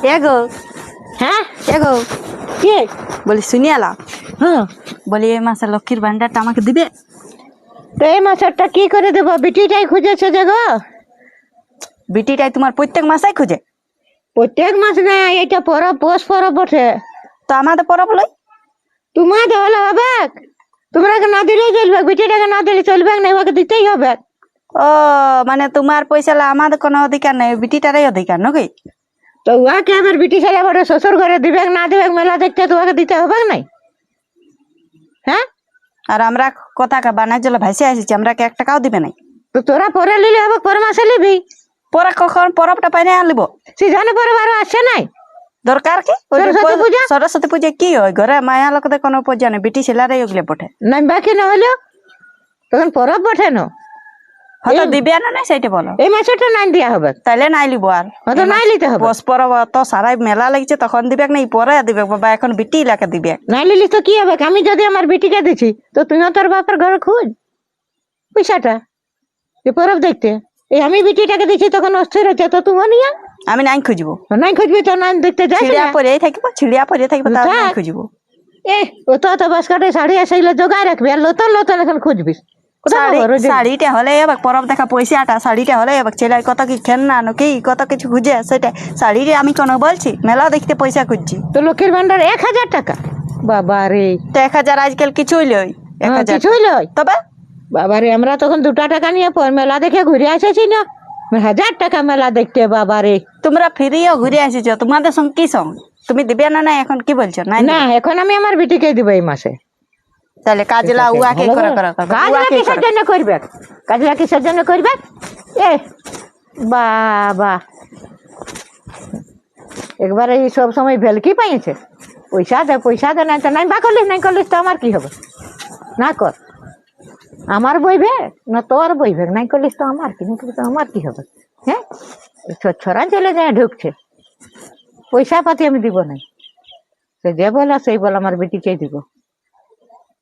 এগো হ্যাঁ এগো কে বলি শুনিয়ালা হ্যাঁ বলি এই মাসে লক্ষ্মীর ভান্ডারটা আমাকে দিবে। তো এই মাসেরটা কি করে দেবো? বিটিটাই খুঁজেছে যে গো। বিটিটাই তোমার প্রত্যেক মাসেই খুঁজে। প্রত্যেক মাস না, এটা পরব পৌষ পরব বটে। তো আমাদের পরব লই তোমাদের হলে হবে, তোমরাকে না দিলেই চলবে, বিটিটাকে না দিলে চলবে না, ওকে দিতেই হবে। ও মানে তোমার পয়সা লা আমাদের কোনো অধিকার নেই, বিটিটারই অধিকার নাকি? তো ওকে আবার বিটি ছেলে বটে, শ্বশুর ঘরে দিবে না দিবে মেলা দেখতে তো ওকে দিতে হবে নাই? হ্যাঁ, আর আমরা কথা বানার জন্য ভাইসে আসিছি, আমরা কে 1 টাকাও দিবে নাই। তো তোরা পরে নিলে হবে, পর মাসে নিবি। পরে কখন পরবটা পাইনে আনলিব? সিজনে পরে আরো আসছে নাই। দরকার কি? সরস্বতী পূজা। সরস্বতী পূজা কি হয়? ঘরে মায়া লোকদের কোনো পূজা নেই, বিটি ছেলেরাই ওগুলো পঠে। নাই বাকি না হলেও তখন পরব বটে না, হয়তো দিবে না নাই সেইটা বলো। এই মাসেরটা নাই দিয়া হবে, তাইলে নাই লিব আর হয়তো নাই নিতে হবে। পরব তো সারাই মেলা লাগছে, তখন দিবে নাই, পরে দিবে বাবা, এখন বিটি এলাকা দিবে। নাই লিলি তো কি হবে? আমি যদি আমার বিটিকে দিছি তো তুইও তোর বাপের ঘরে খুঁজ পয়সাটা পরব দেখতে। এই আমি বিটিটাকে দিছি তখন অস্থির হচ্ছে, তো তুমিও নিয়ে আমি নাই খুঁজবো। নাই খুঁজবি তো নাই দেখতে যাই। ছিড়িয়া পরে থাকিব, ছিড়িয়া পরে থাকিব, তার নাই খুঁজবো। ও তো বাস কাটে শাড়ি আসলে জোগাড় রাখবি, আর নতুন নতুন এখন খুঁজবি। শাড়িটা হলে এবার পরব দেখা পয়সাটা, শাড়িটা হলে এবার ছেলে কত কি খেলনা কি কত কিছু খুঁজে, সেটা শাড়িরে আমি কোনো বলছি মেলা দেখতে পয়সা খুঁজছি। তো লক্ষ্মীর ভান্ডার 1000 টাকা, বাবা রে। তো 1000 আজকাল কিছুই লই, 1000 কিছুই লয় তবে বাবা রে। আমরা তখন 2 টাকা নিয়ে মেলা দেখে ঘুরে আসেছি না, 1000 টাকা মেলা দেখতে, বাবা রে। তোমরা ফিরিও ঘুরে আসিছো, তোমাদের সঙ্গে কি সঙ্গ? তুমি দিবে না না এখন কি বলছো? না না, এখন আমি আমার বিটিকে দিব এই মাসে। তাহলে কাজলা উয়াকে করে করে কাজলা কিসের জন্য করবে? কাজলা কিসের জন্য করবে? এ বাবা, একবারে এই সব সময় ভেলকি পাইছে, পয়সা দে নাই তো নাই, বা করলিস তো আমার কি হবে? না কর, আমার বইবে না তোর বইবে, নাই করলিস তো আমার কি, তো আমার কি হবে? হ্যাঁ, ছড়া চলে যায় ঢুকছে, পয়সা পাতি আমি দিব নাই। সে যে বলা সেই বলা, আমার বেটিকে দিব।